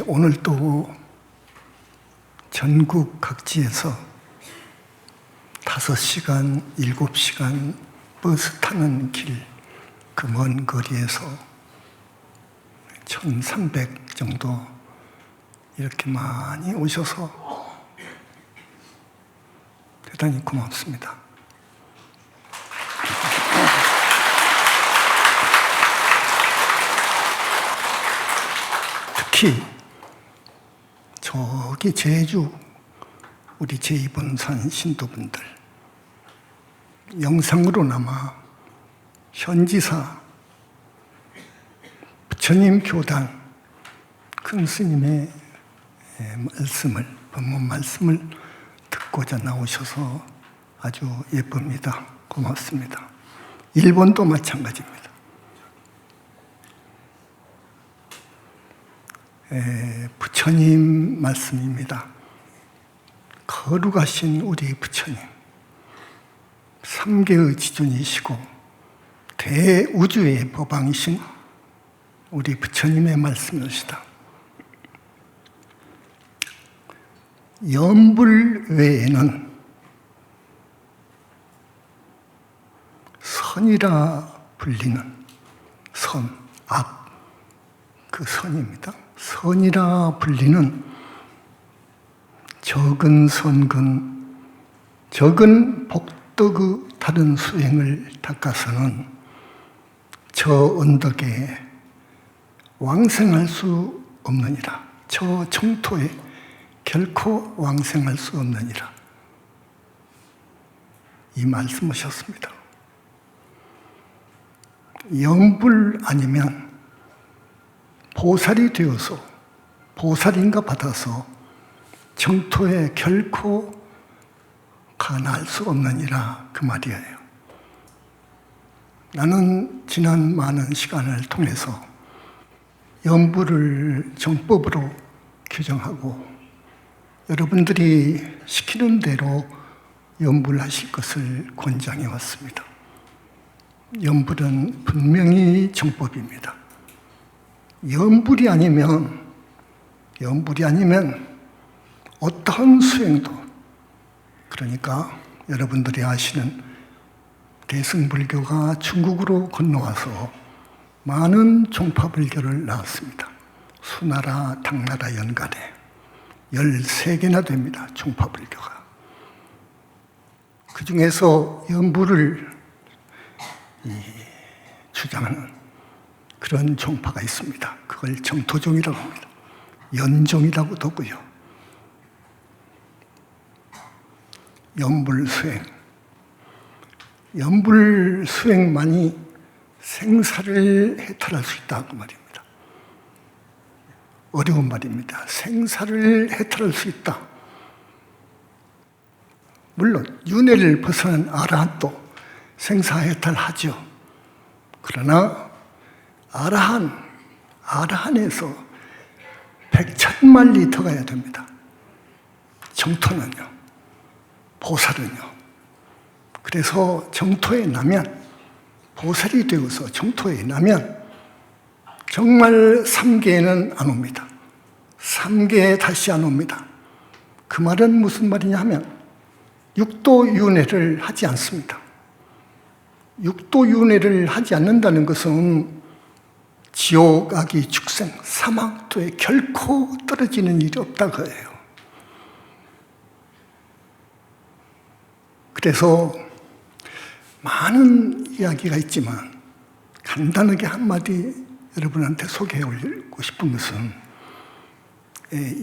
오늘도 전국 각지에서 5시간, 7시간 버스 타는 길, 그 먼 거리에서 1,300 정도 이렇게 많이 오셔서 대단히 고맙습니다. 특히 저기 제주 우리 제2본산 신도분들, 영상으로나마 현지사, 부처님 교당 큰 스님의 말씀을, 법문 말씀을 듣고자 나오셔서 아주 예쁩니다. 고맙습니다. 일본도 마찬가지입니다. 부처님 말씀입니다. 거룩하신 우리 부처님, 3계의 지존이시고 대우주의 법왕이신 우리 부처님의 말씀이시다. 염불 외에는 선이라 불리는 선, 악, 그 선입니다. 선이라 불리는 적은 선근, 적은 복덕의 다른 수행을 닦아서는 저 언덕에 왕생할 수 없느니라. 저 청토에 결코 왕생할 수 없느니라. 이 말씀하셨습니다. 염불 아니면 보살이 되어서, 보살인가 받아서 정토에 결코 간할 수 없느니라, 그 말이에요. 나는 지난 많은 시간을 통해서 염불을 정법으로 규정하고 여러분들이 시키는 대로 염불하실 것을 권장해 왔습니다. 염불은 분명히 정법입니다. 염불이 아니면 어떤 수행도, 그러니까 여러분들이 아시는 대승불교가 중국으로 건너와서 많은 종파불교를 낳았습니다. 수나라, 당나라 연간에 13개나 됩니다. 종파불교가. 그 중에서 염불을 주장하는 그런 종파가 있습니다. 그걸 정토종이라고 합니다. 연종이라고도 하고요. 염불 수행. 염불 수행만이 생사를 해탈할 수 있다고 말입니다. 어려운 말입니다. 생사를 해탈할 수 있다. 물론 윤회를 벗어난 아라한도 생사해탈하죠. 그러나 아라한에서 100,000만리 더 가야 됩니다. 정토는요, 보살은요. 그래서 정토에 나면, 보살이 되어서 정토에 나면 정말 3계에는 안 옵니다. 3계에 다시 안 옵니다. 그 말은 무슨 말이냐 하면 육도윤회를 하지 않습니다. 육도윤회를 하지 않는다는 것은 지옥, 악의 축생, 사막도에 결코 떨어지는 일이 없다고 해요. 그래서 많은 이야기가 있지만 간단하게 한마디 여러분한테 소개하고 싶은 것은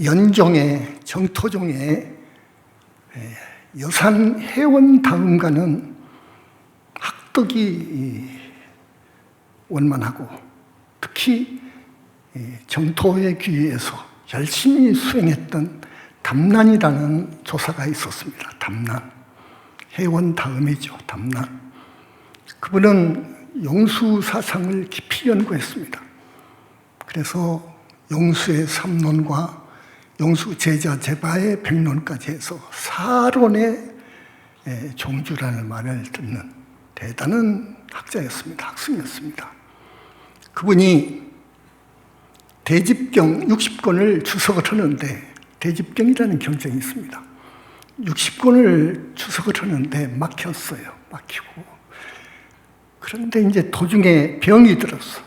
연종의, 정토종의 여산 해원다음과는 학덕이 원만하고 특히 정토의 귀에서 열심히 수행했던 담난이라는 조사가 있었습니다. 담난. 해원 다음이죠. 담난. 그분은 용수 사상을 깊이 연구했습니다. 그래서 용수의 3논과 용수 제자 제바의 100논까지 해서 사론의 종주라는 말을 듣는 대단한 학자였습니다. 학승이었습니다. 그분이 대집경 60권을 주석을 하는데, 대집경이라는 경전이 있습니다. 60권을 주석을 하는데 막혔어요. 막히고. 그런데 이제 도중에 병이 들었어.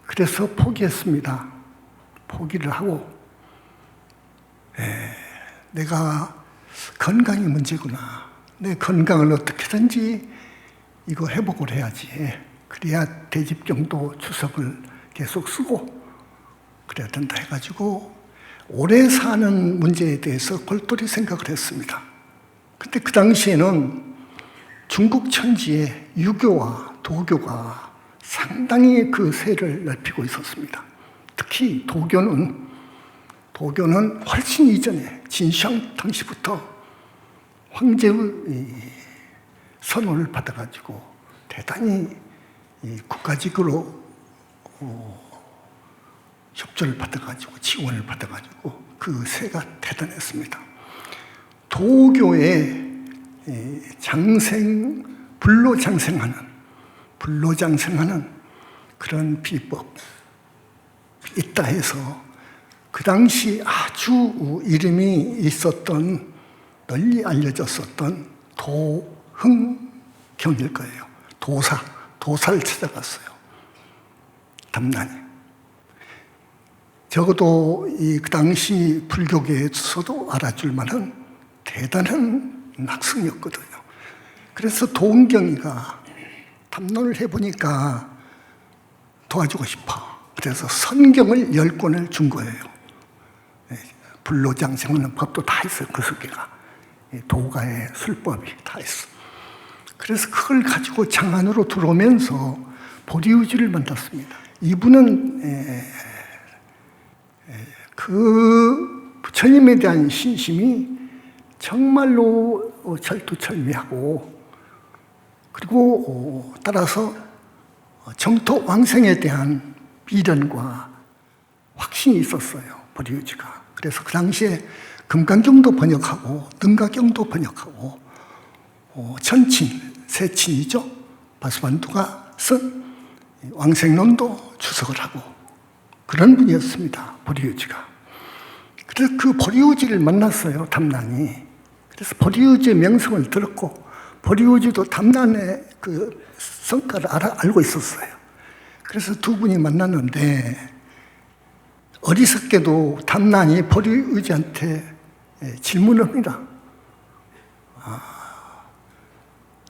그래서 포기했습니다. 포기를 하고, 내가 건강이 문제구나. 내 건강을 어떻게든지 이거 회복을 해야지. 그래야 대집경도 주석을 계속 쓰고 그래야 된다 해가지고 오래 사는 문제에 대해서 골똘히 생각을 했습니다. 근데 그 당시에는 중국 천지에 유교와 도교가 상당히 그 세를 넓히고 있었습니다. 특히 도교는 훨씬 이전에 진시황 당시부터 황제의 선호를 받아가지고 대단히 국가직으로 협조를 받아가지고 지원을 받아가지고 그 세가 대단했습니다. 도교의 불로장생하는 그런 비법이 있다 해서 그 당시 아주 이름이 있었던, 널리 알려졌었던 도흥경일 거예요. 도사를 찾아갔어요. 담난이. 적어도 그 당시 불교계에서도 알아줄 만한 대단한 학생이었거든요. 그래서 도흥경이가 담론을 해보니까 도와주고 싶어. 그래서 선경을 10권을 준 거예요. 불로장생하는 법도 다 있어요. 그 속에가. 도가의 술법이 다 있어. 그래서 그걸 가지고 장안으로 들어오면서 보리우지를 만났습니다. 이분은 그 부처님에 대한 신심이 정말로 철두철미하고, 그리고 따라서 정토 왕생에 대한 미련과 확신이 있었어요. 보리우지가. 그래서 그 당시에 금강경도 번역하고 능가경도 번역하고 천친, 세친이죠. 바수반두가 쓴 왕생론도 주석을 하고 그런 분이었습니다. 보리우지가. 그래서 그 보리우지를 만났어요. 담난이. 그래서 보리우지의 명성을 들었고 보리우지도 담난의 그 성과를 알고 있었어요. 그래서 두 분이 만났는데 어리석게도 담난이 보리우지한테 질문을 합니다.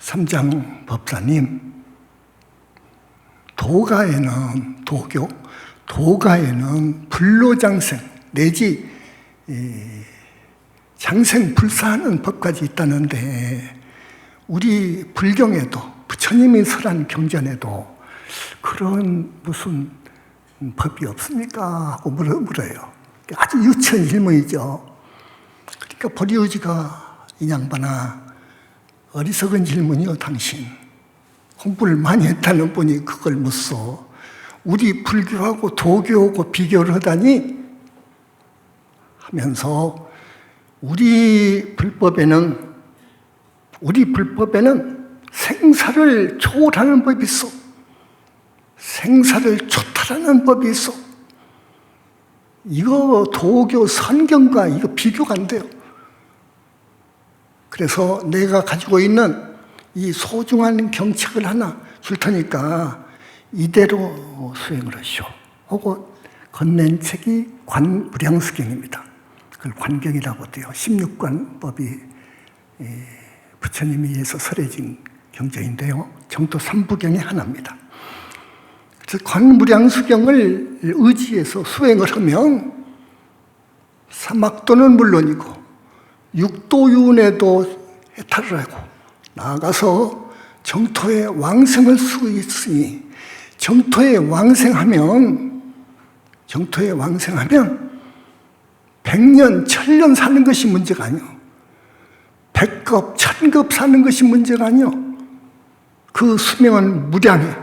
삼장 법사님, 도가에는 불로장생 내지 장생불사하는 법까지 있다는데 우리 불경에도 부처님이 설한 경전에도 그런 무슨 법이 없습니까? 하고 물어요. 아주 유치한 질문이죠. 그러니까 보리우지가 이 양반아, 어리석은 질문이요. 당신 공부를 많이 했다는 분이 그걸 묻소. 우리 불교하고 도교하고 비교를 하다니 하면서 우리 불법에는 생사를 초월하는 법이 있어. 생사를 초탈하는 법이 있어. 이거 도교 선경과 이거 비교가 안 돼요. 그래서 내가 가지고 있는 이 소중한 경책을 하나 줄 테니까 이대로 수행을 하시오. 하고 건넨 책이 관무량수경입니다. 그걸 관경이라고 해요. 16관법이 부처님에 의해서 설해진 경전인데요. 정토 3부경의 하나입니다. 그래서 관무량수경을 의지해서 수행을 하면 사막도는 물론이고 육도윤회도 해탈을 하고 나아가서 정토에 왕생할 수 있으니 정토에 왕생하면 100년, 1000년 사는 것이 문제가 아니요. 100급, 1000급 사는 것이 문제가 아니요. 그 수명은 무량해.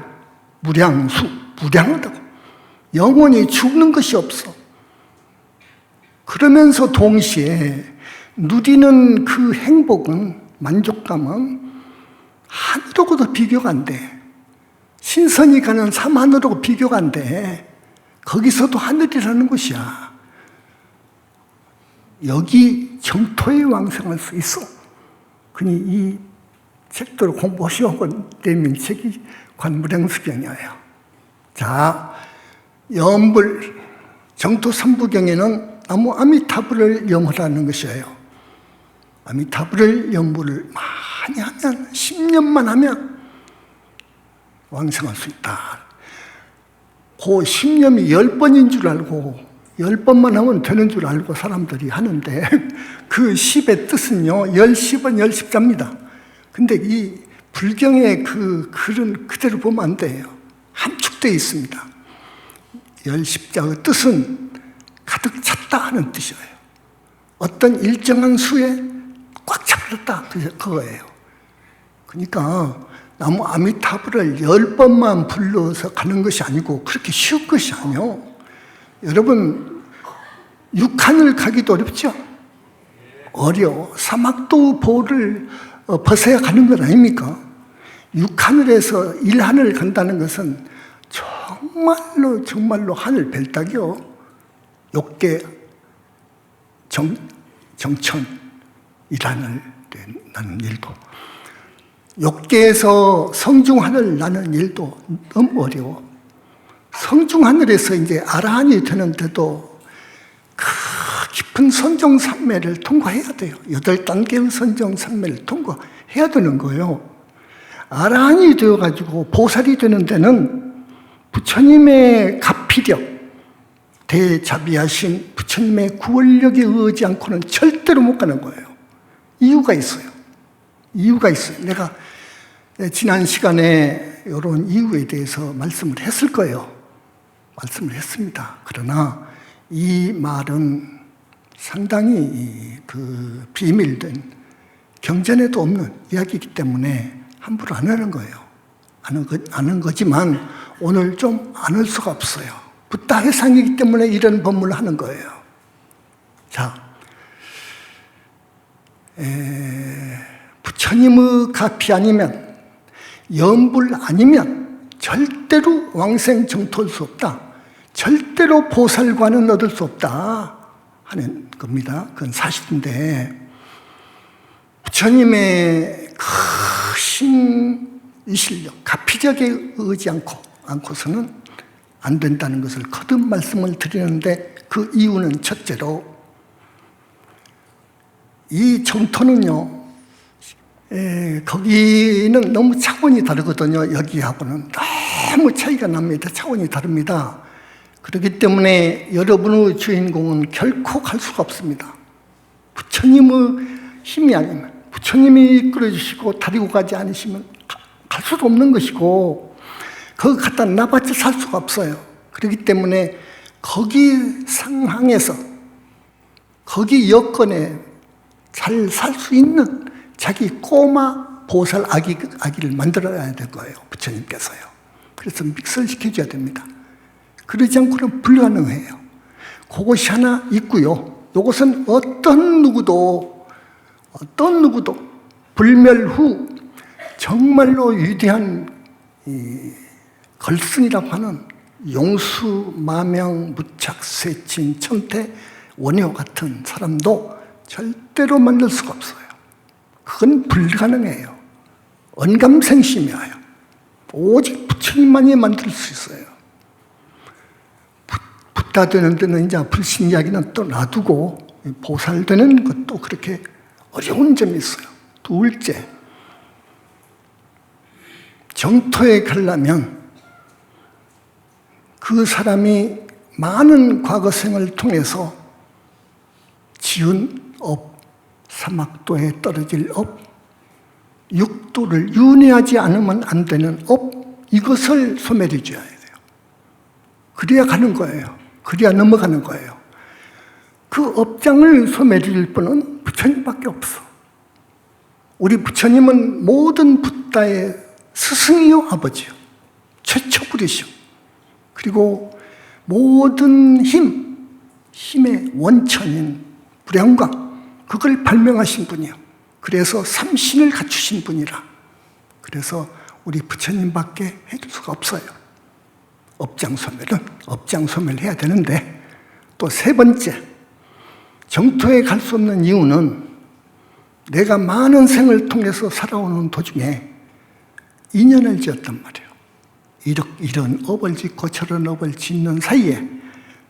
무량하다고. 영원히 죽는 것이 없어. 그러면서 동시에 누리는 그 행복은, 만족감은 하늘하고도 비교가 안 돼. 신선이 가는 삼하늘하고 비교가 안 돼. 거기서도 하늘이라는 곳이야. 여기 정토에 왕성할 수 있어. 그니 이 책들을 공부하시고 내민 책이 관무량수경이에요. 자, 염불 정토 3부경에는 나무 아미타불을 염하라는 것이에요. 아미타불을 염불을 많이 하면 10년만 하면 왕성할 수 있다. 그 10년이 10번인 줄 알고 10번만 하면 되는 줄 알고 사람들이 하는데 그 10의 뜻은요 10번 10자입니다. 근데 이 불경의 그 글은 그대로 보면 안 돼요. 함축되어 있습니다. 10자의 뜻은 가득 찼다 하는 뜻이에요. 어떤 일정한 수에 꽉 차버렸다 그거예요. 그러니까 나무 아미타불을 10번만 불러서 가는 것이 아니고 그렇게 쉬운 것이 아니요. 여러분 육한을 가기도 어렵죠? 어려워. 사막도 보를 벗어야 가는 건 아닙니까? 육하늘에서 일하늘 간다는 것은 정말로 하늘 벨딱이요. 욕계 정천 일하늘 나는 일도, 욕계에서 성중하늘 나는 일도 너무 어려워. 성중하늘에서 이제 아라한이 되는데도 그 깊은 선정산매를 통과해야 돼요. 8단계의 선정산매를 통과해야 되는 거예요. 아라한이 되어가지고 보살이 되는 데는 부처님의 가피력, 대자비하신 부처님의 구원력에 의지 않고는 절대로 못 가는 거예요. 이유가 있어요. 내가 지난 시간에 이런 이유에 대해서 말씀을 했을 거예요. 말씀을 했습니다. 그러나 이 말은 상당히 그 비밀된 경전에도 없는 이야기이기 때문에 함부로 안 하는 거예요. 아는 거지만 오늘 좀 안 할 수가 없어요. 붓다 해상이기 때문에 이런 법문을 하는 거예요. 자, 부처님의 가피 아니면 염불 아니면 절대로 왕생 정토할 수 없다. 절대로 보살관은 얻을 수 없다 하는 겁니다. 그건 사실인데 부처님의 크신 이 실력, 가피력에 의지 않고서는 안 된다는 것을 거듭 말씀을 드리는데 그 이유는 첫째로 이 정토는요, 거기는 너무 차원이 다르거든요. 여기하고는 너무 차이가 납니다. 차원이 다릅니다. 그렇기 때문에 여러분의 주인공은 결코 갈 수가 없습니다. 부처님의 힘이 아니면, 부처님이 이끌어주시고 다리고 가지 않으시면 갈 수도 없는 것이고 거기 갖다 놔봤자 살 수가 없어요. 그렇기 때문에 거기 상황에서 거기 여건에 잘 살 수 있는 자기 꼬마 보살 아기를 만들어야 될 거예요. 부처님께서요. 그래서 믹스를 시켜줘야 됩니다. 그러지 않고는 불가능해요. 그것이 하나 있고요. 이것은 어떤 누구도 불멸 후 정말로 위대한 걸승이라고 하는 용수, 마명, 무착, 쇠친, 천태, 원효 같은 사람도 절대로 만들 수가 없어요. 그건 불가능해요. 언감생심이에요. 오직 부처님만이 만들 수 있어요. 붓다 되는 데는 이제 불신 이야기는 또 놔두고 보살 되는 것도 그렇게 어려운 점이 있어요. 둘째, 정토에 가려면 그 사람이 많은 과거생을 통해서 지은 업, 사막도에 떨어질 업, 육도를 윤회하지 않으면 안 되는 업, 이것을 소멸해 줘야 돼요. 그래야 가는 거예요. 그래야 넘어가는 거예요. 그 업장을 소멸해줄 분은 부처님밖에 없어. 우리 부처님은 모든 붓다의 스승이요 아버지요. 최초불이시오. 그리고 모든 힘의 원천인 불영광, 그걸 발명하신 분이요. 그래서 삼신을 갖추신 분이라. 그래서 우리 부처님밖에 해줄 수가 없어요. 업장 소멸은 업장소멸을 해야 되는데, 또 세 번째, 정토에 갈 수 없는 이유는 내가 많은 생을 통해서 살아오는 도중에 인연을 지었단 말이에요. 이런 업을 짓고 저런 업을 짓는 사이에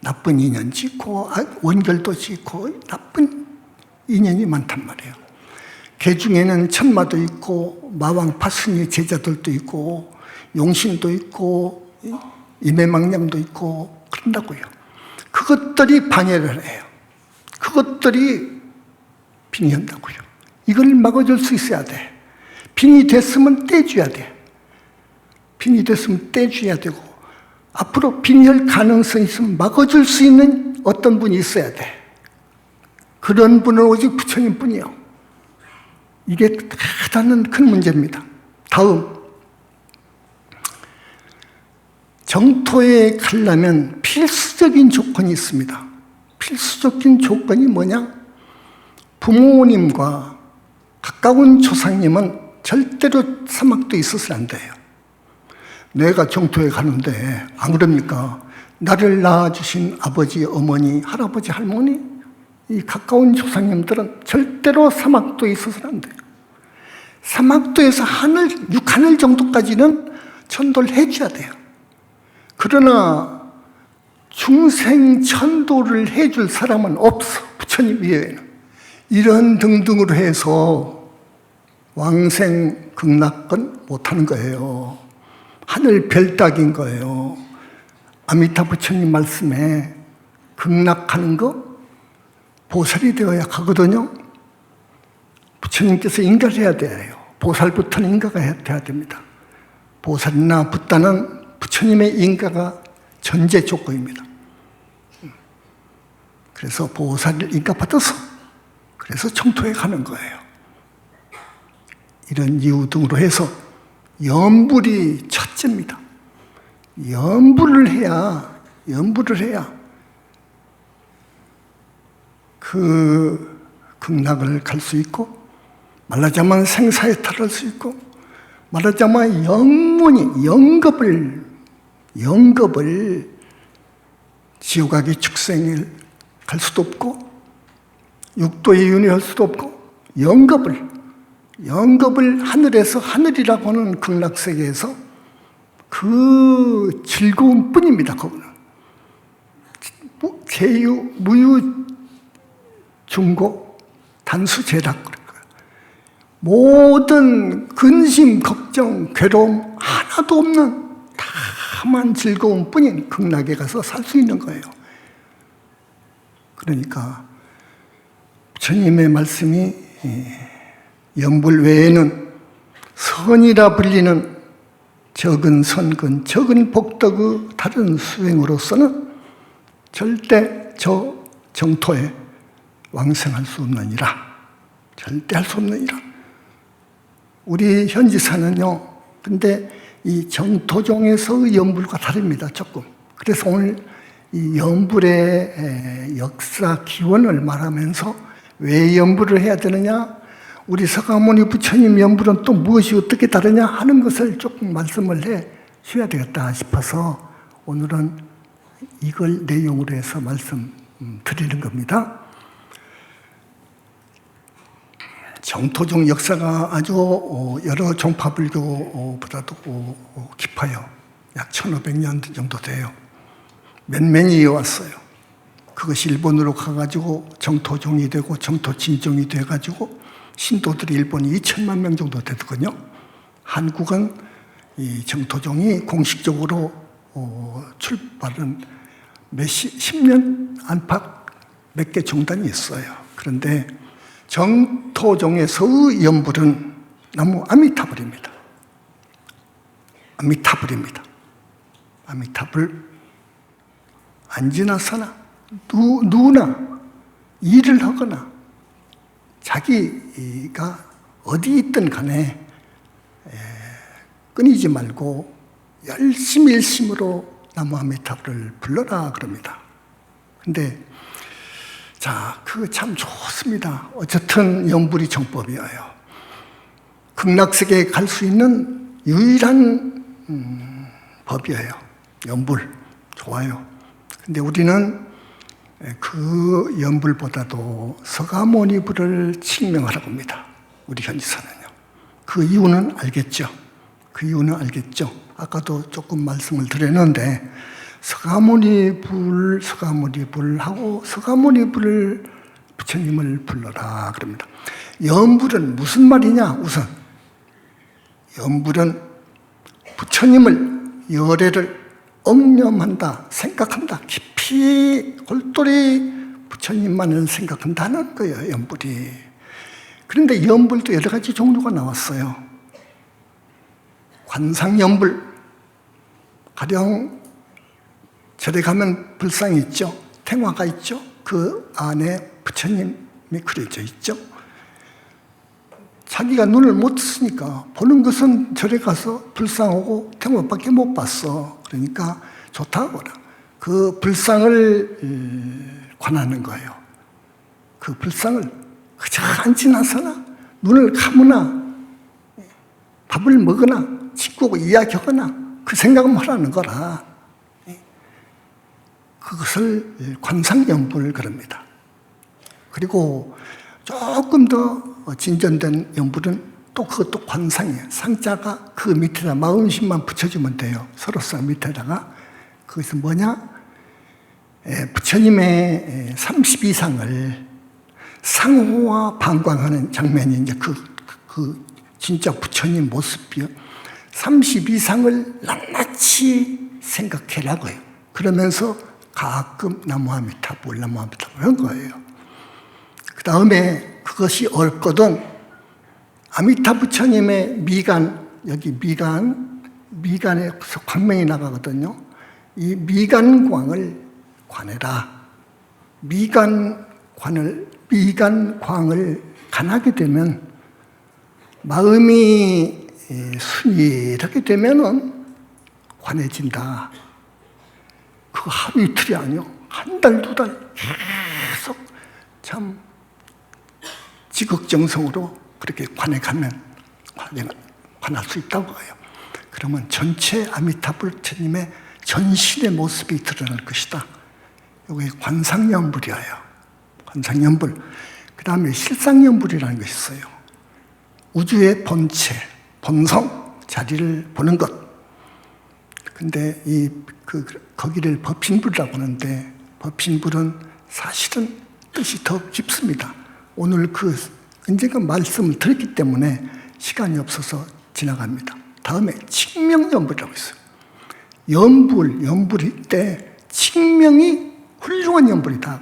나쁜 인연 짓고 원결도 짓고 나쁜 인연이 많단 말이에요. 개 중에는 천마도 있고 마왕 파승의 제자들도 있고 용신도 있고 임해망량도 있고 그런다고요. 그것들이 방해를 해요. 그것들이 빙의한다고요. 이걸 막아줄 수 있어야 돼. 빙의 됐으면 떼줘야 돼. 빙의 됐으면 떼줘야 되고, 앞으로 빙의할 가능성이 있으면 막아줄 수 있는 어떤 분이 있어야 돼. 그런 분은 오직 부처님 뿐이요. 이게 가장 큰 문제입니다. 다음, 정토에 가려면 필수적인 조건이 있습니다. 필수적인 조건이 뭐냐? 부모님과 가까운 조상님은 절대로 사막도에 있어서는 안 돼요. 내가 정토에 가는데 안 그럽니까? 나를 낳아주신 아버지, 어머니, 할아버지, 할머니, 이 가까운 조상님들은 절대로 사막도에 있어서는 안 돼요. 사막도에서 육하늘 정도까지는 전도를 해줘야 돼요. 그러나 중생 천도를 해줄 사람은 없어. 부처님 이외에는. 이런 등등으로 해서 왕생 극락은 못하는 거예요. 하늘 별 따기인 거예요. 아미타 부처님 말씀에 극락하는 거 보살이 되어야 가거든요. 부처님께서 인가를 해야 돼요. 보살부터는 인가가 돼야 됩니다. 보살이나 붓다는 부처님의 인가가 전제 조건입니다. 그래서 보살을 인가받아서 그래서 정토에 가는 거예요. 이런 이유 등으로 해서 염불이 첫째입니다. 염불을 해야 그 극락을 갈 수 있고, 말하자면 생사에 탈할 수 있고, 말하자면 영원히 영겁을 지옥악의 축생에 갈 수도 없고 육도에 윤회할 수도 없고, 영겁을 하늘에서, 하늘이라고 하는 극락세계에서 그 즐거움 뿐입니다. 그거는 제유, 무유, 중고, 단수, 제락, 모든 근심, 걱정, 괴로움 하나도 없는 다만 즐거움 뿐인 극락에 가서 살 수 있는 거예요. 그러니까 부처님의 말씀이 염불 외에는 선이라 불리는 적은 선근, 적은 복덕의 다른 수행으로서는 절대 저 정토에 왕생할 수 없느니라. 절대 할 수 없느니라. 우리 현지사는요, 근데 이 정토종에서의 염불과 다릅니다, 조금. 그래서 오늘 이 염불의 역사 기원을 말하면서 왜 염불을 해야 되느냐, 우리 서가모니 부처님 염불은 또 무엇이 어떻게 다르냐 하는 것을 조금 말씀을 해 주셔야 되겠다 싶어서 오늘은 이걸 내용으로 해서 말씀 드리는 겁니다. 정토종 역사가 아주 여러 종파불교보다도 깊어요. 약 1500년 정도 돼요. 몇몇이 이어왔어요. 그것이 일본으로 가가지고 정토종이 되고 정토진종이 돼가지고 신도들이 일본이 2000만 명 정도 되더군요. 한국은 이 정토종이 공식적으로 출발은 10년 안팎 몇 개 종단이 있어요. 그런데 정토종에서의 염불은 나무 아미타불입니다. 아미타불 앉으나 서나 누구나 일을 하거나 자기가 어디 있든 간에 끊이지 말고 열심으로 나무 아미타불을 불러라 그럽니다. 근데 자, 그거 참 좋습니다. 어쨌든 염불이 정법이에요. 극락세계에 갈 수 있는 유일한 법이에요. 염불. 좋아요. 근데 우리는 그 연불보다도 서가모니불을 칙명하라고 합니다. 우리 현지사는요. 그 이유는 알겠죠? 그 이유는 알겠죠? 아까도 조금 말씀을 드렸는데 서가모니불하고 서가모니불을 부처님을 불러라 그럽니다. 연불은 무슨 말이냐? 우선 연불은 부처님을 열애를 억념한다, 생각한다. 깊이 골똘히 부처님만을 생각한다는 거예요, 연불이. 그런데 연불도 여러 가지 종류가 나왔어요. 관상연불, 가령 절에 가면 불상이 있죠. 탱화가 있죠. 그 안에 부처님이 그려져 있죠. 자기가 눈을 못 쓰니까 보는 것은 절에 가서 불상하고 탱화밖에 못 봤어. 그러니까 좋다고 그 불상을 관하는 거예요. 그 불상을 그저 앉지나서나 눈을 감으나 밥을 먹으나 친구하고 이야기하거나 그 생각만 하라는 거라. 그것을 관상연불 그럽니다. 그리고 조금 더 진전된 연불은 또 그것도 관상이에요. 상자가 그 밑에다 마음심만 붙여주면 돼요. 서로서 밑에다가. 그것은 뭐냐? 부처님의 32상을 상호와 방광하는 장면이 이제 그 진짜 부처님 모습이요. 32상을 낱낱이 생각해라고요. 그러면서 가끔 나무아미타불 한 거예요. 그 다음에 그것이 옳거든 아미타 부처님의 미간, 여기 미간에서 광명이 나가거든요. 이 미간광을 관해라. 미간광을 관하게 되면 마음이 순일하게 되면은 관해진다. 그거 하루 이틀이 아니요. 한 달, 두 달 계속 참 지극정성으로 그렇게 관해가면 관할 수 있다고 해요. 그러면 전체 아미타불 부처님의 전신의 모습이 드러날 것이다. 이게 관상연불이에요. 관상연불. 그 다음에 실상연불이라는 것이 있어요. 우주의 본체, 본성, 자리를 보는 것. 근데 거기를 법신불이라고 하는데 법신불은 사실은 뜻이 더 깊습니다. 오늘 언젠가 말씀을 드렸기 때문에 시간이 없어서 지나갑니다. 다음에 칙명연불이라고 있어요. 연불일 때 칙명이 훌륭한 연불이다.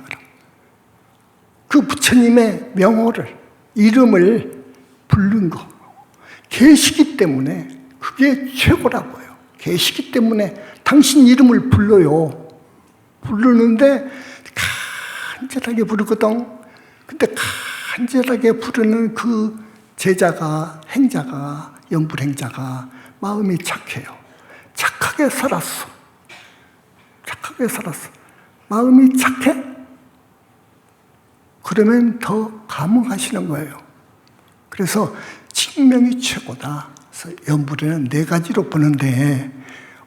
그 부처님의 명호를, 이름을 부른 거. 계시기 때문에 그게 최고라고요. 계시기 때문에 당신 이름을 불러요. 부르는데 간절하게 부르거든. 근데 간절하게 부르는 그 제자가, 행자가, 연불행자가 마음이 착해요. 착하게 살았어. 마음이 착해? 그러면 더 감흥하시는 거예요. 그래서 칙명이 최고다. 그래서 연불에는 4가지로 보는데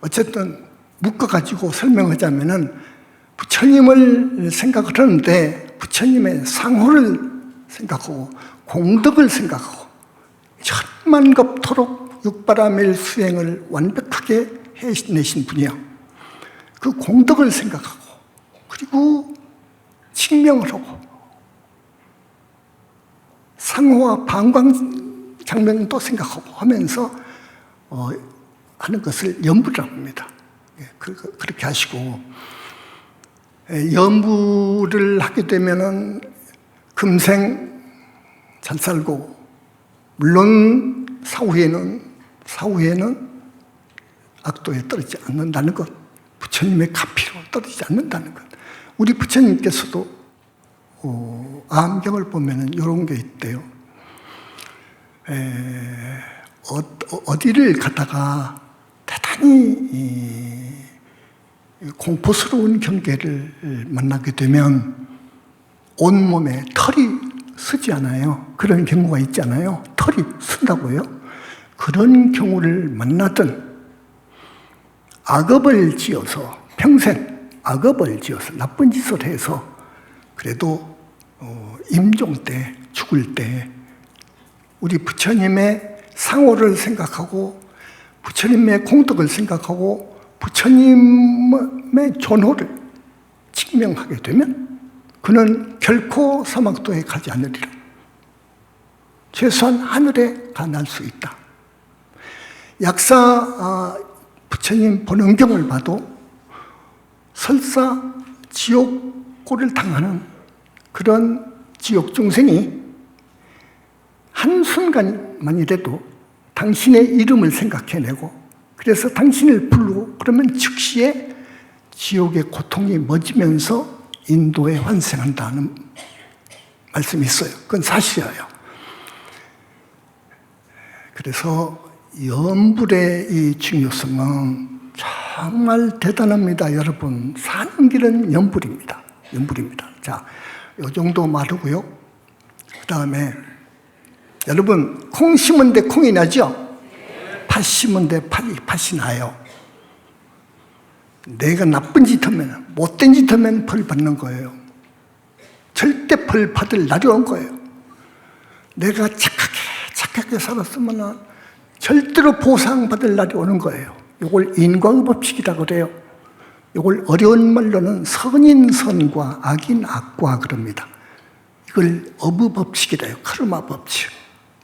어쨌든 묶어가지고 설명하자면은 부처님을 생각을 하는데 부처님의 상호를 생각하고 공덕을 생각하고 천만겁토록 육바라밀 수행을 완벽하게 해내신 분이야. 그 공덕을 생각하고 그리고 칙명을 하고 상호와 방광 장면도 생각하고 하면서 하는 것을 연불이라고 합니다. 그렇게 하시고 연불을 하게 되면은 금생 잘 살고 물론 사후에는 악도에 떨어지지 않는다는 것, 부처님의 가피로 떨어지지 않는다는 것. 우리 부처님께서도 암경을 보면은 이런 게 있대요. 어디를 가다가 대단히 공포스러운 경계를 만나게 되면 온몸에 털이 쓰지 않아요. 그런 경우가 있잖아요. 털이 쓴다고요. 그런 경우를 만나든 악업을 지어서 평생 악업을 지어서 나쁜 짓을 해서 그래도 임종 때, 죽을 때 우리 부처님의 상호를 생각하고 부처님의 공덕을 생각하고 부처님의 존호를 증명하게 되면 그는 결코 사막도에 가지 않으리라. 최소한 하늘에 갈 수 있다. 약사 부처님 본원경을 봐도 설사 지옥고를 당하는 그런 지옥 중생이 한순간만이라도 당신의 이름을 생각해내고 그래서 당신을 부르고 그러면 즉시에 지옥의 고통이 멎으면서 인도에 환생한다는 말씀이 있어요. 그건 사실이에요. 그래서 염불의 이 중요성은 정말 대단합니다. 여러분, 사는 길은 염불입니다. 염불입니다. 자, 요 정도 말하고요. 그 다음에 여러분, 콩 심은 데 콩이 나죠? 팥 심은 데 팥이 나요. 내가 나쁜 짓 하면, 못된 짓 하면 벌 받는 거예요. 절대 벌 받을 날이 온 거예요. 내가 착하게 살았으면 절대로 보상받을 날이 오는 거예요. 이걸 인과의 법칙이라고 그래요. 이걸 어려운 말로는 선인 선과 악인 악과 그럽니다. 이걸 어부 법칙이래요. 카르마 법칙.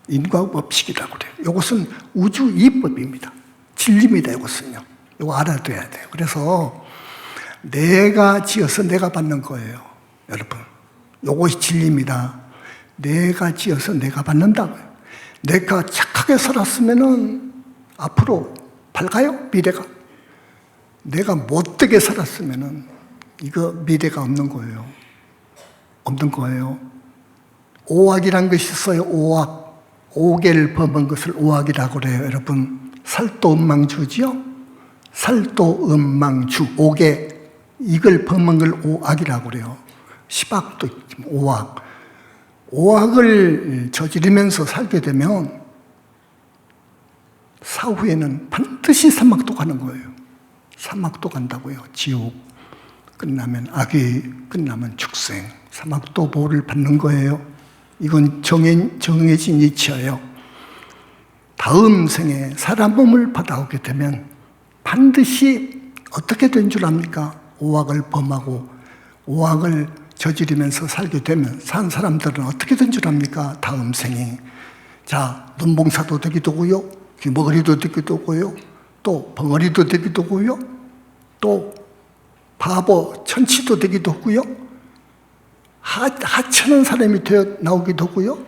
인과의 법칙이라고 그래요. 이것은 우주 이법입니다. 진리입니다. 이것은요. 이거 알아둬야 돼요. 그래서 내가 지어서 내가 받는 거예요. 여러분, 이것이 진리입니다. 내가 지어서 내가 받는다고요. 내가 착하게 살았으면은 앞으로 밝아요, 미래가. 내가 못되게 살았으면은 이거 미래가 없는 거예요. 없는 거예요. 오악이란 것이 있어요. 오악. 오개를 범한 것을 오악이라고 그래요. 여러분, 살도음망주지요? 살도음망주, 오개. 이걸 범한 걸 오악이라고 그래요. 시박도 있지만 오악. 오악을 저지르면서 살게 되면 사후에는 반드시 사막도 가는 거예요. 사막도 간다고요. 지옥 끝나면 악이 끝나면 축생. 사막도 보호를 받는 거예요. 이건 정해진 이치예요. 다음 생에 사람 몸을 받아오게 되면 반드시 어떻게 된 줄 압니까? 오악을 범하고 오악을 저지르면서 살게 되면 산 사람들은 어떻게 된 줄 압니까? 다음 생에. 자, 눈봉사도 되기도 하고요. 귀머거리도 되기도 하고요. 또 벙어리도 되기도 하고요. 또 바보, 천치도 되기도 하고요. 하찮은 사람이 되어 나오기도 하고요.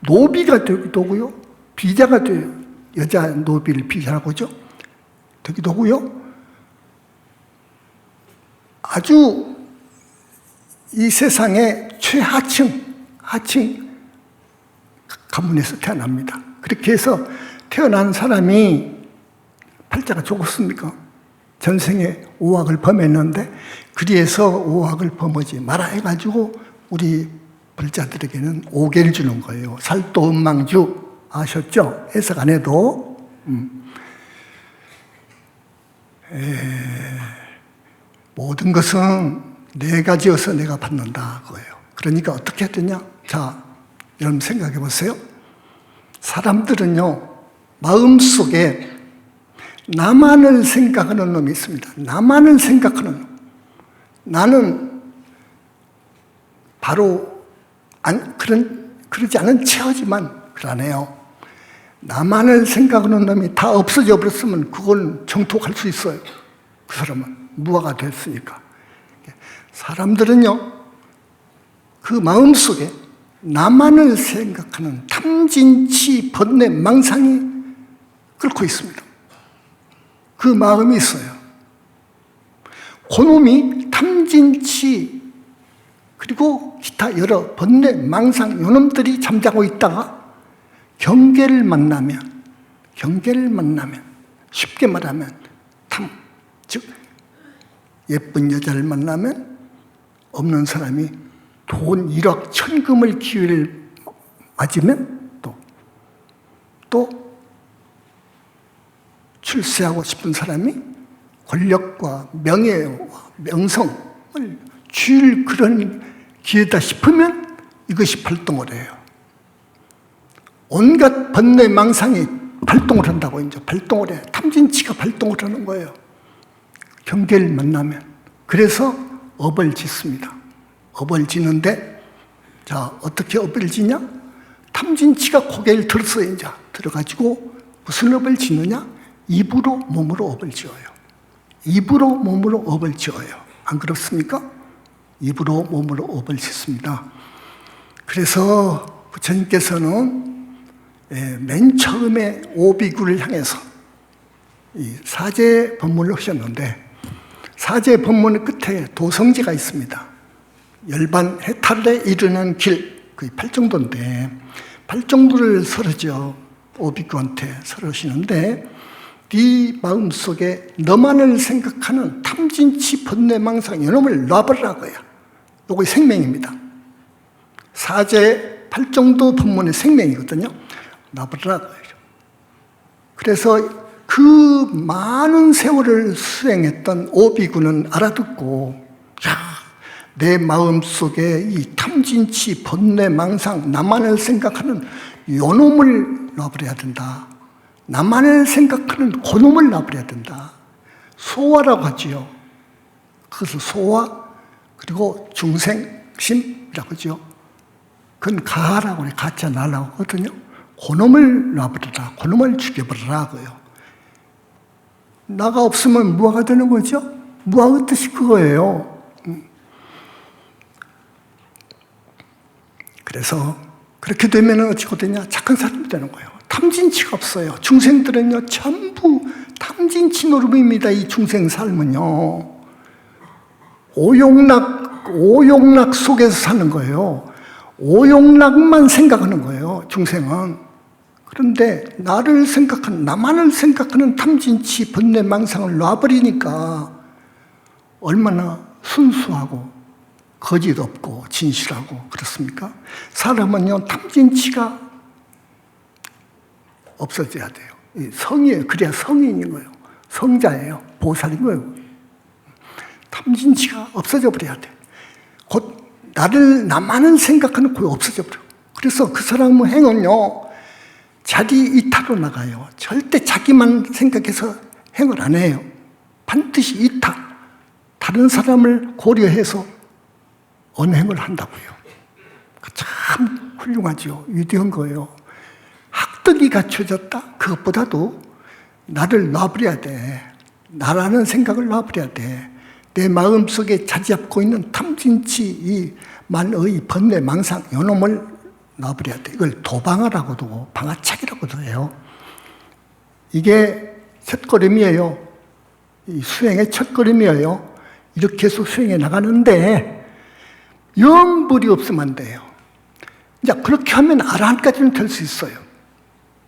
노비가 되기도 하고요. 비자가 돼요. 여자 노비를 비자라고 하죠. 되기도 하고요. 아주 이 세상의 최하층, 하층 가문에서 태어납니다. 그렇게 해서 태어난 사람이 팔자가 좋겠습니까? 전생에 오악을 범했는데 그리해서 오악을 범하지 마라 해가지고 우리 불자들에게는 오개를 주는 거예요. 살도음망주 아셨죠? 해석 안 해도. 모든 것은 내가 지어서 내가 받는다 그거예요. 그러니까 어떻게 해야 되냐? 자, 여러분 생각해 보세요. 사람들은요, 마음속에 나만을 생각하는 놈이 있습니다. 나만을 생각하는 놈. 나는 바로 그러지 않은 체하지만 그러네요. 나만을 생각하는 놈이 다 없어져 버렸으면 그건 정토할 수 있어요. 그 사람은 무화가 됐으니까. 사람들은요, 그 마음속에 나만을 생각하는 탐진치, 번뇌, 망상이 끓고 있습니다. 그 마음이 있어요. 그놈이 탐진치, 그리고 기타 여러 번뇌, 망상, 요놈들이 잠자고 있다가 경계를 만나면, 쉽게 말하면 탐, 즉 예쁜 여자를 만나면 없는 사람이 돈 1억 천금을 기회를 맞으면 또 출세하고 싶은 사람이 권력과 명예와 명성을 줄 그런 기회다 싶으면 이것이 발동을 해요. 온갖 번뇌 망상이 발동을 한다고 이제 발동을 해. 탐진치가 발동을 하는 거예요. 경계를 만나면. 그래서 업을 짓습니다. 업을 짓는데 자 어떻게 업을 짓냐? 탐진치가 고개를 들어서 이제 들어가지고 무슨 업을 짓느냐? 입으로 몸으로 업을 지어요. 입으로 몸으로 업을 지어요. 안 그렇습니까? 입으로 몸으로 업을 짓습니다. 그래서 부처님께서는 맨 처음에 오비구를 향해서 이 사제 법문을 하셨는데 사제 법문의 끝에 도성지가 있습니다. 열반 해탈에 이르는 길, 거의 8정도인데 8정도를 설하죠. 오비구한테 설하시는데 네 마음속에 너만을 생각하는 탐진치 번뇌망상 이놈을 놔버리라고요. 이거 생명입니다. 사제 8정도 법문의 생명이거든요. 놔버리라고요. 그래서 그 많은 세월을 수행했던 오비구는 알아듣고 내 마음속에 이 탐진치 번뇌망상 나만을 생각하는 요놈을 놔버려야 된다. 나만을 생각하는 그놈을 놔버려야 된다. 소화라고 하지요. 그래서 소화 그리고 중생심이라고 하죠. 그건 가라고 해요. 가짜 나라고 하거든요. 그놈을 놔버리라. 그놈을 죽여버리라고요. 나가 없으면 무아가 되는 거죠. 무아의 뜻이 그거예요. 그래서 그렇게 되면 어찌가 되냐? 착한 사람이 되는 거예요. 탐진치가 없어요. 중생들은요 전부 탐진치 노름입니다. 이 중생 삶은요 오욕락 속에서 사는 거예요. 오욕락만 생각하는 거예요. 중생은. 그런데 나를 생각하는, 나만을 생각하는 탐진치 번뇌망상을 놔버리니까 얼마나 순수하고 거짓 없고 진실하고 그렇습니까? 사람은요 탐진치가 없어져야 돼요. 성이에요. 그래야 성인인 거예요. 성자예요. 보살인 거예요. 탐진치가 없어져 버려야 돼. 곧 나만을 생각하는 그 없어져 버려. 그래서 그 사람의 행은요 자기 이타로 나가요. 절대 자기만 생각해서 행을 안 해요. 반드시 이타, 다른 사람을 고려해서 언행을 한다고요. 참 훌륭하죠. 위대한 거예요. 학덕이 갖춰졌다? 그것보다도 나를 놔버려야 돼. 나라는 생각을 놔버려야 돼. 내 마음속에 자리 잡고 있는 탐진치 이 만의 번뇌 망상 이놈을 놔버려야 돼. 이걸 도방하라고도 방아차기라고도 해요. 이게 첫걸음이에요. 이 수행의 첫걸음이에요. 이렇게 해서 수행해 나가는데 염불이 없으면 안 돼요. 이제 그렇게 하면 아라한까지는 될 수 있어요.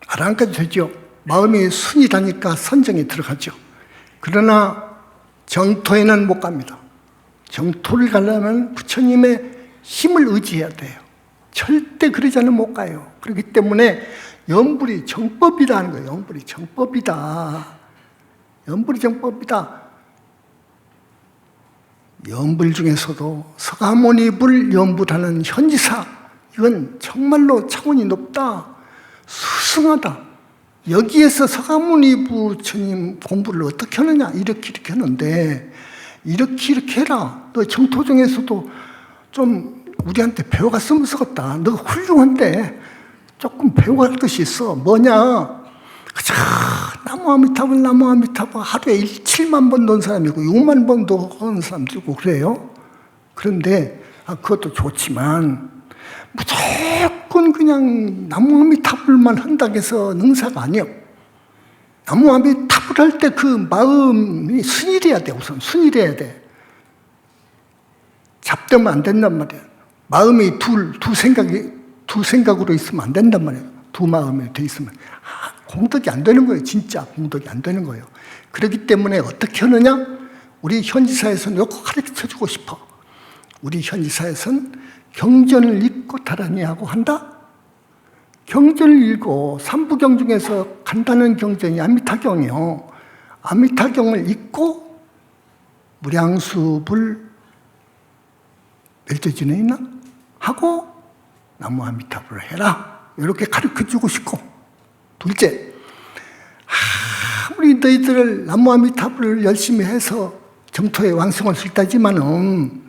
아라한까지 되죠. 마음이 순이라니까 선정에 들어가죠. 그러나 정토에는 못 갑니다. 정토를 가려면 부처님의 힘을 의지해야 돼요. 절대 그러지 않으면 못 가요. 그렇기 때문에 염불이 정법이라는 거예요. 염불이 정법이다. 염불이 정법이다. 염불 중에서도 서가모니불 염불하는 현지사, 이건 정말로 차원이 높다. 수승하다. 여기에서 서가모니 부처님 공부를 어떻게 하느냐? 이렇게 하는데 이렇게 해라. 너 정토 중에서도 좀 우리한테 배워갔으면 쓰겠다. 너 훌륭한데 조금 배워갈 것이 있어. 뭐냐? 그저 나무 아미타불 하루에 7만 번 넣은 사람이고 6만 번도 하는 사람도 있고 그래요. 그런데 그것도 좋지만 무조건 그냥 나무 아미타불만 한다고 해서 능사가 아니에요. 나무 아미타불 할 때 그 마음이 순일해야 돼. 우선 순일해야 돼. 잡되면 안 된단 말이야. 마음이 두 생각으로 있으면 안 된단 말이에요. 두 마음이 돼 있으면 공덕이 안 되는 거예요. 진짜 공덕이 안 되는 거예요. 그렇기 때문에 어떻게 하느냐? 우리 현지사에서는 이거 가르쳐주고 싶어. 우리 현지사에서는 경전을 읽고 다라니하고 한다? 경전을 읽고 삼부경 중에서 간단한 경전이 아미타경이요. 아미타경을 읽고 무량수불 멸조진에 있나? 하고 나무 아미타불을 해라. 이렇게 가르쳐주고 싶고, 둘째, 아무리 너희들 나무 아미타불을 열심히 해서 정토의 왕성을 수 있다지만은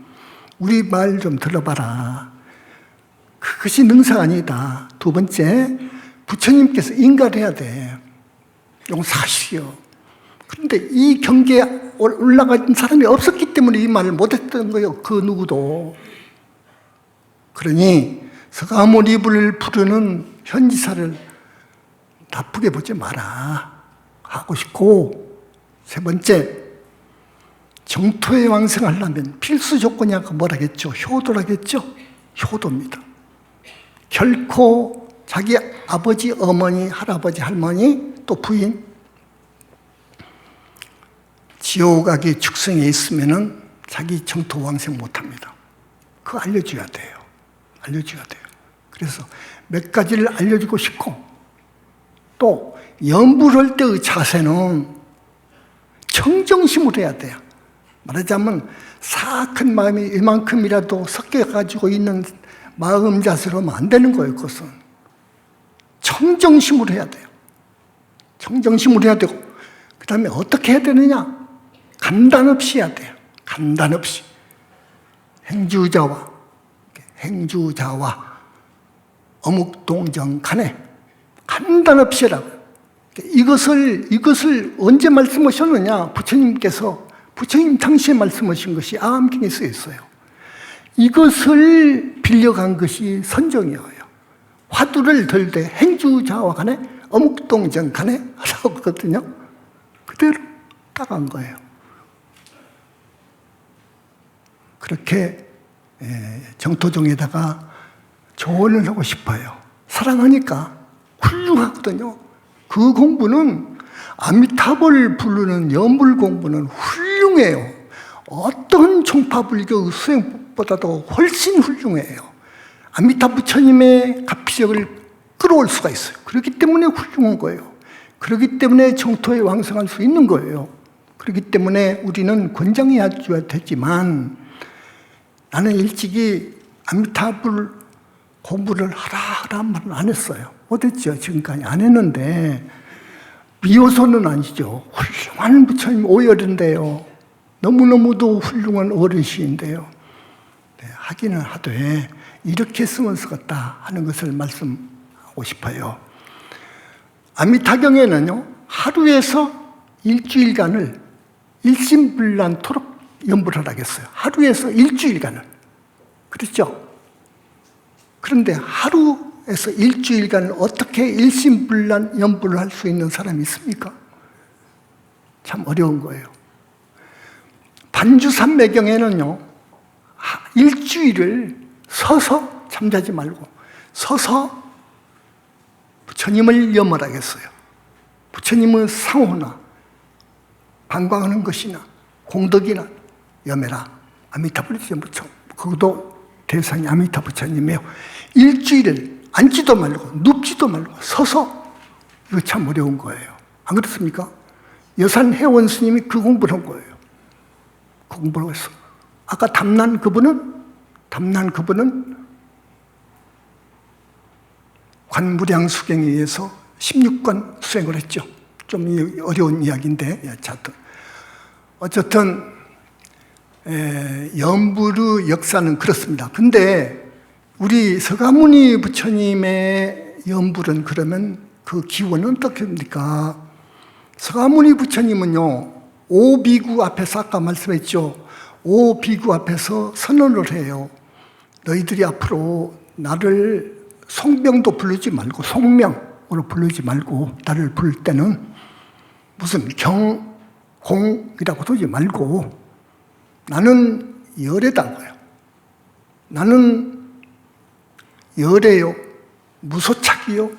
우리 말 좀 들어봐라. 그것이 능사가 아니다. 두 번째, 부처님께서 인가해야 돼. 이건 사실이요. 그런데 이 경계에 올라간 사람이 없었기 때문에 이 말을 못했던 거예요. 그 누구도. 그러니 서가모니불을 부르는 현지사를 나쁘게 보지 마라 하고 싶고, 세 번째, 정토의 왕성하려면 필수 조건이 아까 뭐라겠죠? 효도라겠죠? 효도입니다. 결코 자기 아버지, 어머니, 할아버지, 할머니, 또 부인, 지옥악의 축성에 있으면은 자기 정토 왕성 못합니다. 그거 알려줘야 돼요. 알려줘야 돼요. 그래서 몇 가지를 알려주고 싶고, 또 연불 할 때의 자세는 청정심으로 해야 돼요. 말하자면 사악한 마음이 이만큼이라도 섞여가지고 있는 마음 자세로 하면 안 되는 거예요. 그것은 청정심으로 해야 돼요. 청정심으로 해야 되고, 그 다음에 어떻게 해야 되느냐? 간단 없이 해야 돼요. 간단 없이. 행주자와 어묵동정 간에 간단 없이 해라고. 이것을 언제 말씀하셨느냐? 부처님 당시에 말씀하신 것이 아함경에 쓰여 있어요. 이것을 빌려간 것이 선정이에요. 화두를 들 때 행주자와 간에 어묵동정 간에 하라고 하거든요. 그대로 따라간 거예요. 그렇게 정토종에다가 조언을 하고 싶어요. 사랑하니까 훌륭하거든요. 그 공부는 아미타불 부르는 연불 공부는 훌륭해요. 어떤 총파불교 수행법보다도 훨씬 훌륭해요. 아미타 부처님의 가피력을 끌어올 수가 있어요. 그렇기 때문에 훌륭한 거예요. 그렇기 때문에 정토에 왕성할 수 있는 거예요. 그렇기 때문에 우리는 권장해야 되지만, 나는 일찍이 아미타불 공부를 하라 말은 안 했어요. 못했죠. 지금까지 안 했는데, 미호소는 아니죠. 훌륭한 부처님 오열인데요. 너무너무도 훌륭한 어르신인데요. 네, 하기는 하되 이렇게 했으면 쓰겠다 하는 것을 말씀하고 싶어요. 아미타경에는요, 하루에서 일주일간을 일심불란토록 연불을 하겠어요. 하루에서 일주일간을. 그렇죠? 그런데 하루에서 일주일간을 어떻게 일심불란 연불을 할 수 있는 사람이 있습니까? 참 어려운 거예요. 반주산매경에는요, 일주일을 서서 잠자지 말고 서서 부처님을 염을하겠어요. 부처님의 상호나 관광하는 것이나 공덕이나 염해라. 아미타불 부처. 그것도 대상이 아미타 부처님이에요. 일주일을 앉지도 말고 눕지도 말고 서서. 이거 참 어려운 거예요. 안 그렇습니까? 여산 회원 스님이 그 공부를 한 거예요. 그 공부를 했어. 아까 담난 그분은 관무량수경에 의해서 16관 수행을 했죠. 좀 어려운 이야기인데, 어쨌든 연불의 역사는 그렇습니다. 근데 우리 서가모니 부처님의 연불은 그러면 그 기원은 어떻게 됩니까? 서가모니 부처님은요, 오비구 앞에서 아까 말씀했죠. 오비구 앞에서 선언을 해요. 너희들이 앞으로 나를 송명도 부르지 말고, 송명으로 부르지 말고, 나를 부를 때는 무슨 경공이라고 하지 말고, 나는 열애다고요. 나는 열애요, 무소착이요,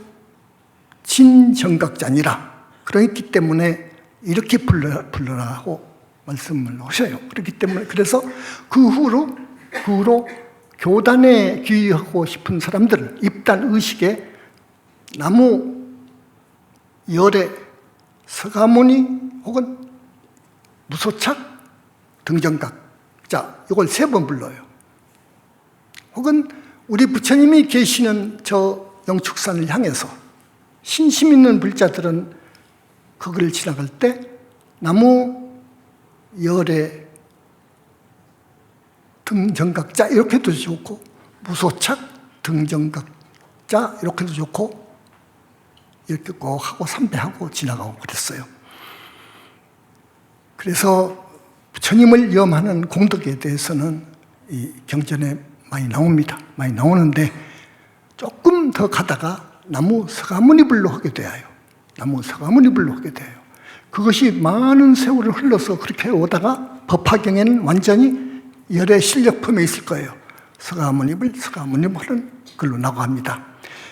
진정각자니라. 그렇기 때문에 이렇게 불러라고 말씀을 하셔요. 그렇기 때문에, 그래서 그 후로 교단에 귀의하고 싶은 사람들, 입단 의식에 나무, 열애, 서가모니 혹은 무소착, 등정각자, 이걸 3번 불러요. 혹은 우리 부처님이 계시는 저 영축산을 향해서 신심 있는 불자들은 거기를 지나갈 때 나무 열의 등정각자 이렇게도 좋고, 무소착 등정각자 이렇게도 좋고, 이렇게 꼭 하고 삼배하고 지나가고 그랬어요. 그래서 부처님을 염하는 공덕에 대해서는 이 경전에 많이 나옵니다. 많이 나오는데 조금 더 가다가 나무 서가모니불로 하게 돼요. 나무 서가모니불로 하게 돼요. 그것이 많은 세월을 흘러서 그렇게 오다가 법화경에는 완전히 열의 실력품에 있을 거예요. 서가모니불 하는 걸로 나고합니다.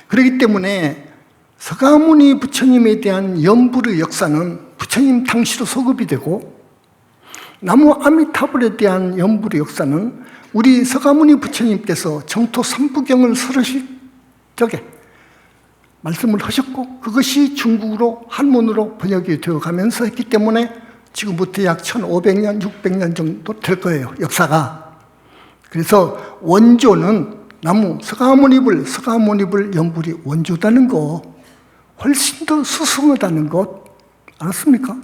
그렇기 때문에 서가모니 부처님에 대한 염불의 역사는 부처님 당시로 소급이 되고, 나무 아미타불에 대한 염불의 역사는 우리 서가모니 부처님께서 정토 삼부경을 설으실 적에 말씀을 하셨고, 그것이 중국어로 한문으로 번역이 되어가면서 했기 때문에 지금부터 약 1500년, 600년 정도 될 거예요, 역사가. 그래서 원조는 나무 서가모니불 염불이 원조다는 거, 훨씬 더 수승하다는 것 알았습니까?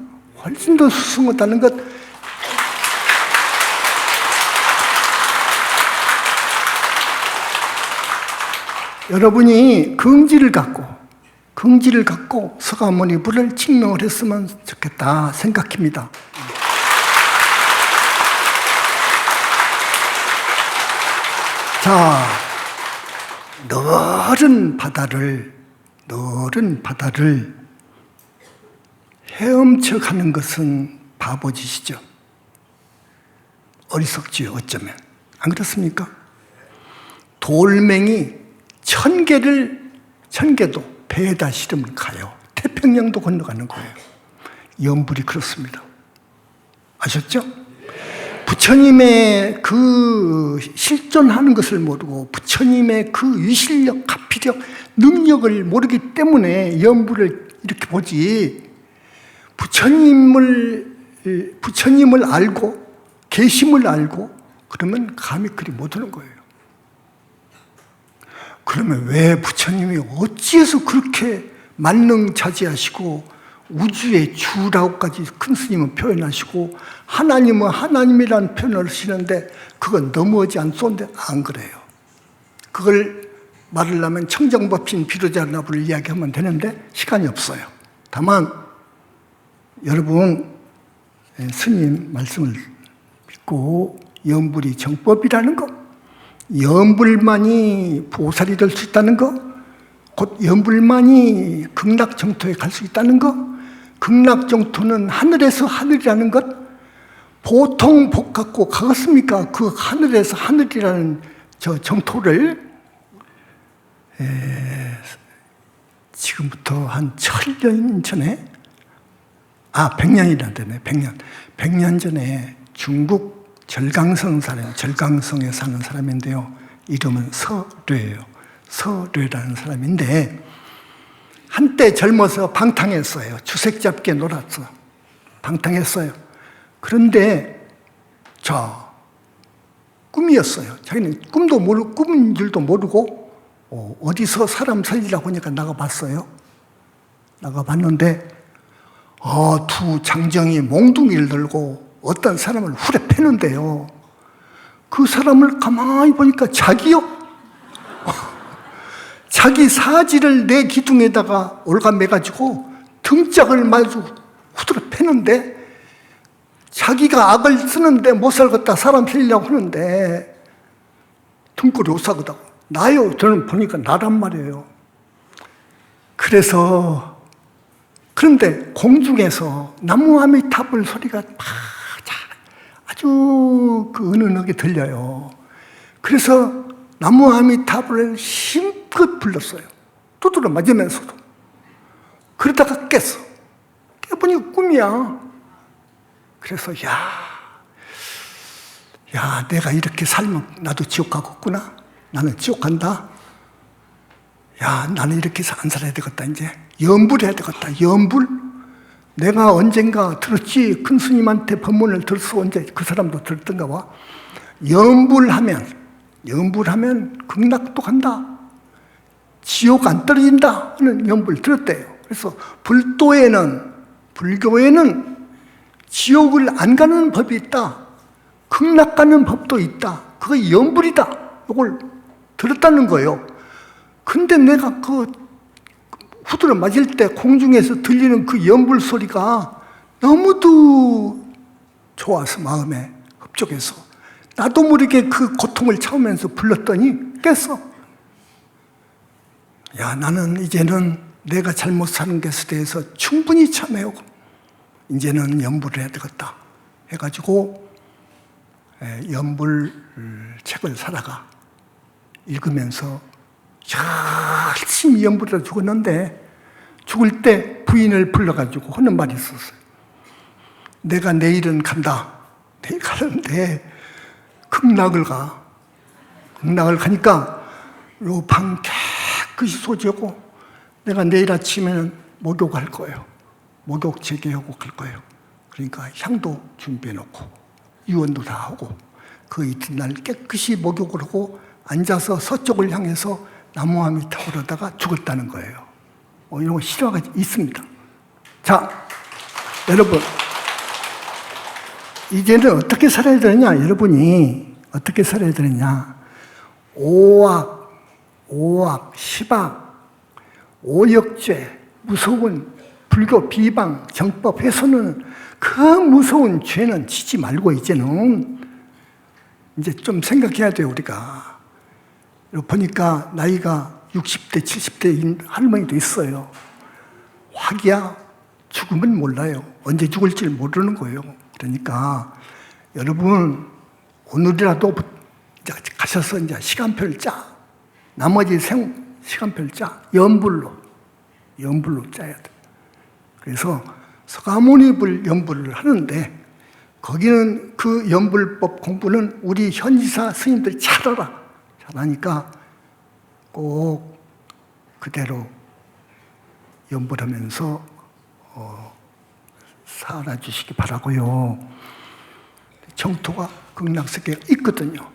훨씬 더 수승하다는 것. 여러분이 긍지를 갖고 서가모니불을 증명을 했으면 좋겠다 생각합니다. 자, 너른 바다를 헤엄쳐 가는 것은 바보짓이죠. 어리석지요, 어쩌면. 안 그렇습니까? 돌멩이 1000개도 배에다 실으면 가요. 태평양도 건너가는 거예요. 염불이 그렇습니다. 아셨죠? 부처님의 그 실존하는 것을 모르고 부처님의 그 위실력, 가피력, 능력을 모르기 때문에 염불을 이렇게 보지, 부처님을 알고 계심을 알고 그러면 감히 그리 못하는 거예요. 그러면 왜 부처님이 어찌해서 그렇게 만능자지하시고 우주의 주라고까지 큰 스님은 표현하시고 하나님은 하나님이라는 표현을 하시는데 그건 너무하지 않소인데 안 그래요. 그걸 말하려면 청정법신 비로자나불을 이야기하면 되는데 시간이 없어요. 다만 여러분 스님 말씀을 믿고 염불이 정법이라는 것, 염불만이 보살이 될 수 있다는 것, 곧 염불만이 극락정토에 갈 수 있다는 것, 극락정토는 하늘에서 하늘이라는 것, 보통 복 갖고 가겠습니까? 그 하늘에서 하늘이라는 저 정토를 지금부터 한 1000년 전에 100년이라네. 100년 전에 중국 절강성 사람, 절강성에 사는 사람인데요. 이름은 서뢰예요. 서뢰라는 사람인데 한때 젊어서 방탕했어요. 주색 잡게 놀았어. 방탕했어요. 그런데 꿈이었어요. 자기는 꿈도 모르고 꿈인 줄도 모르고 어디서 사람 살리라고 하니까 나가봤어요. 나가봤는데 두 장정이 몽둥이를 들고 어떤 사람을 후려 패는데요. 그 사람을 가만히 보니까 자기요. 자기 사지를 내 기둥에다가 올가매가지고 등짝을 마주 후드려 패는데, 자기가 악을 쓰는데 못 살겠다 사람 살리려고 하는데 등골이 오싹하다고. 나요. 저는 보니까 나란 말이에요. 그런데 공중에서 나무 아미타불 소리가 아주 은은하게 들려요. 그래서 나무 아미타불을 힘껏 불렀어요. 두드려 맞으면서도. 그러다가 깼어. 깨보니 꿈이야. 그래서 내가 이렇게 살면 나도 지옥 가겠구나. 나는 지옥 간다. 나는 이렇게 해서 안 살아야 되겠다. 이제 염불해야 되겠다. 염불. 내가 언젠가 들었지, 큰 스님한테 법문을 들어서 언제 그 사람도 들었던가 봐. 염불하면 극락도 간다, 지옥 안 떨어진다 하는 염불 들었대요. 그래서 불교에는 지옥을 안 가는 법이 있다, 극락 가는 법도 있다, 그거 염불이다, 이걸 들었다는 거예요. 근데 내가 그 후드를 맞을 때 공중에서 들리는 그 염불 소리가 너무도 좋아서 마음에 흡족해서 나도 모르게 그 고통을 참으면서 불렀더니 깼어. 야, 나는 이제는 내가 잘못 사는 것에 대해서 충분히 참회하고 이제는 염불을 해야 되겠다 해가지고 염불 책을 사다가 읽으면서 열심히 염불을 죽었는데, 죽을 때 부인을 불러가지고 하는 말이 있었어요. 내가 내일은 간다. 내일 가는데 극락을 가. 극락을 가니까 요 방 깨끗이 소지하고 내가 내일 아침에는 목욕할 거예요. 목욕 재개하고 갈 거예요. 그러니까 향도 준비해놓고 유언도 다 하고 그 이튿날 깨끗이 목욕을 하고 앉아서 서쪽을 향해서 나무아미 타오르다가 죽었다는 거예요. 이런 거 실화가 있습니다. 자, 여러분, 이제는 어떻게 살아야 되느냐? 여러분이 어떻게 살아야 되느냐? 오악, 시박, 오역죄, 무서운 불교 비방, 정법 훼손은 그 무서운 죄는 지지 말고 이제는 이제 좀 생각해야 돼요, 우리가. 보니까 나이가 60대, 70대인 할머니도 있어요. 화기야, 죽음은 몰라요. 언제 죽을지 모르는 거예요. 그러니까 여러분, 오늘이라도 이제 가셔서 이제 시간표를 짜. 나머지 시간표를 짜. 염불로 짜야 돼. 그래서 서가모니불 염불을 하는데, 거기는 그 염불법 공부는 우리 현지사 스님들이 잘하니까 꼭 그대로 염불하면서 살아주시기 바라고요. 정토가 극락세계가 있거든요.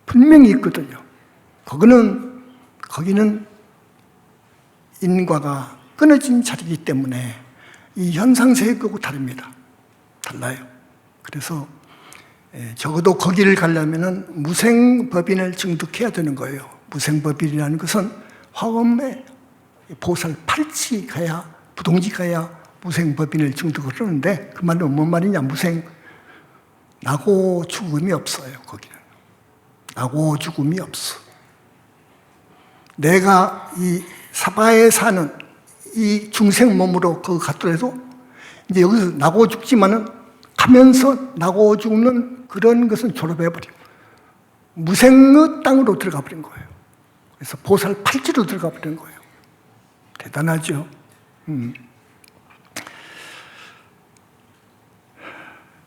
분명히 있거든요. 거기는 인과가 끊어진 자리이기 때문에 이 현상세계하고 다릅니다. 달라요. 그래서 적어도 거기를 가려면 무생법인을 증득해야 되는 거예요. 무생법인이라는 것은 화엄에 보살 팔찌 가야, 부동지 가야 무생법인을 증득을 하는데, 그 말은 뭔 말이냐? 나고 죽음이 없어요. 거기는 나고 죽음이 없어. 내가 이 사바에 사는 이 중생 몸으로 그거 갔더라도 이제 여기서 나고 죽지만은 가면서 나고 죽는 그런 것은 졸업해버려. 무생의 땅으로 들어가 버린 거예요. 그래서 보살 팔찌로 들어가 버린 거예요. 대단하죠.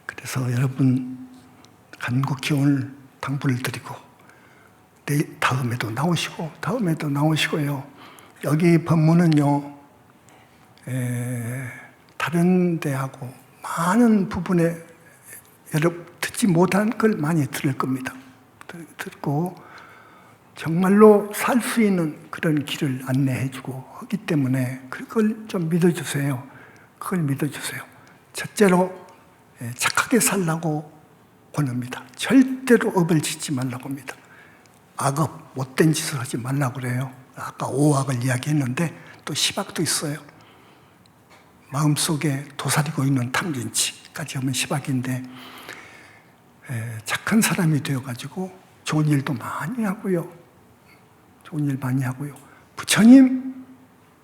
그래서 여러분 간곡히 오늘 당부를 드리고, 다음에도 나오시고요. 여기 법문은요, 다른 데하고 많은 부분에 여러분 듣지 못한 걸 많이 들을 겁니다. 듣고 정말로 살 수 있는 그런 길을 안내해주고 하기 때문에 그걸 좀 믿어주세요. 그걸 믿어주세요. 첫째로 착하게 살라고 권합니다. 절대로 업을 짓지 말라고 합니다. 악업, 못된 짓을 하지 말라고 그래요. 아까 오악을 이야기했는데 또 시박도 있어요. 마음속에 도사리고 있는 탐진치까지 하면 시박인데, 착한 사람이 되어가지고 좋은 일도 많이 하고요. 부처님,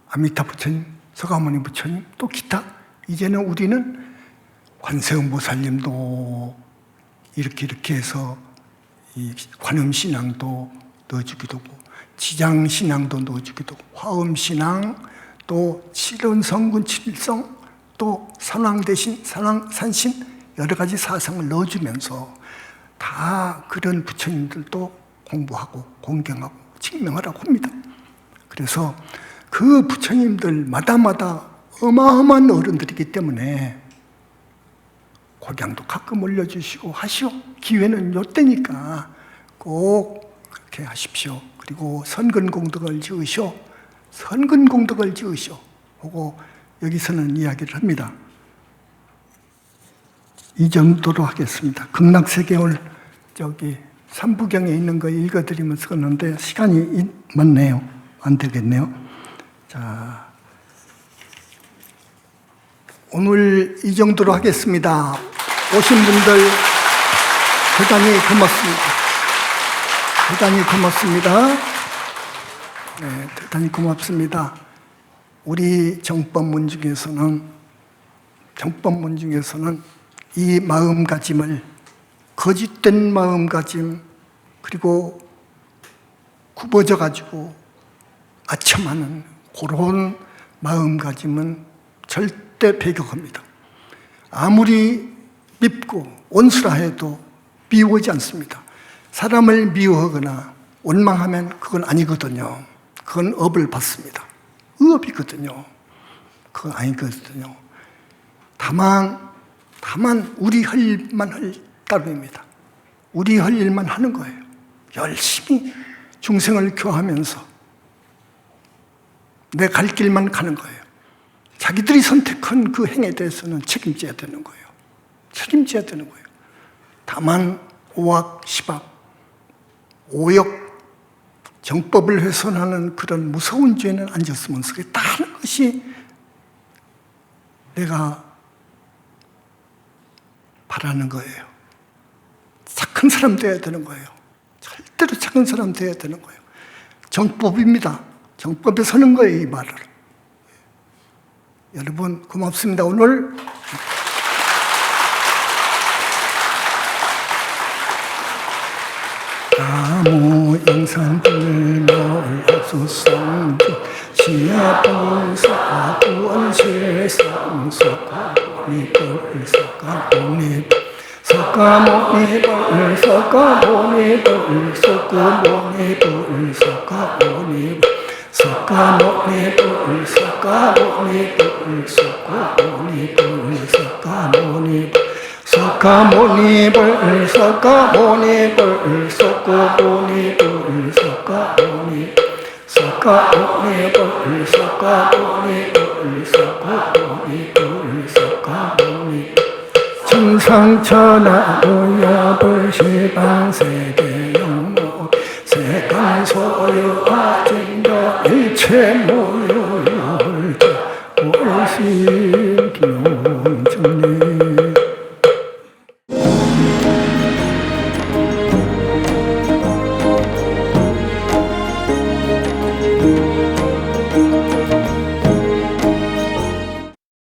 아미타 부처님, 서가모니 부처님, 또 기타. 이제는 우리는 관세음보살님도 이렇게 해서 이 관음신앙도 넣어주기도 하고, 지장신앙도 넣어주기도 하고, 화음신앙, 또 칠은성군 칠성, 또 산왕대신, 산신, 여러 가지 사상을 넣어주면서 다 그런 부처님들도 공부하고 공경하고 증명하라고 합니다. 그래서 그 부처님들 마다마다 어마어마한 어른들이기 때문에 곡양도 가끔 올려주시고 하시오. 기회는 요때니까 꼭 그렇게 하십시오. 그리고 선근공덕을 지으시오. 선근공덕을 지으시오. 하고 여기서는 이야기를 합니다. 이 정도로 하겠습니다. 극락세계 오늘 저기 삼부경에 있는 거 읽어드리면서 그러는데 시간이 많네요. 안 되겠네요. 자, 오늘 이 정도로 하겠습니다. 오신 분들 대단히 고맙습니다. 대단히 고맙습니다. 네, 대단히 고맙습니다. 우리 정법문 중에서는 이 마음가짐을, 거짓된 마음가짐, 그리고 굽어져 가지고 아첨하는 그런 마음가짐은 절대 배격합니다. 아무리 밉고 온수라 해도 미워하지 않습니다. 사람을 미워하거나 원망하면 그건 아니거든요. 그건 업을 받습니다. 의업이거든요. 그건 아니거든요. 다만 우리 할 일만 할 따름입니다. 우리 할 일만 하는 거예요. 열심히 중생을 교하면서 내 갈 길만 가는 거예요. 자기들이 선택한 그 행에 대해서는 책임져야 되는 거예요. 책임져야 되는 거예요. 다만 오악, 시박, 오역, 정법을 훼손하는 그런 무서운 죄는 안 졌으면 좋겠다 하는 것이 내가 바라는 거예요. 착한 사람 되어야 되는 거예요. 절대로 착한 사람 되어야 되는 거예요. 정법입니다. 정법에 서는 거예요, 이 말을. 여러분 고맙습니다. 오늘 나무 영산불멸 합수성주 시야불사 구원실상소가 보니불사가 보니불 석가모니불 석가모니불 석가모니불 석가모니불 석가모니불 석가모니불 석가모니불 석가모니불 석가모니불 석가모니불 석가모니불 석가모니불 석가모니불 석가모니불 석가모니불 석가모니불 천상천하무여불 시방세계영무 세간소유하진도 일체무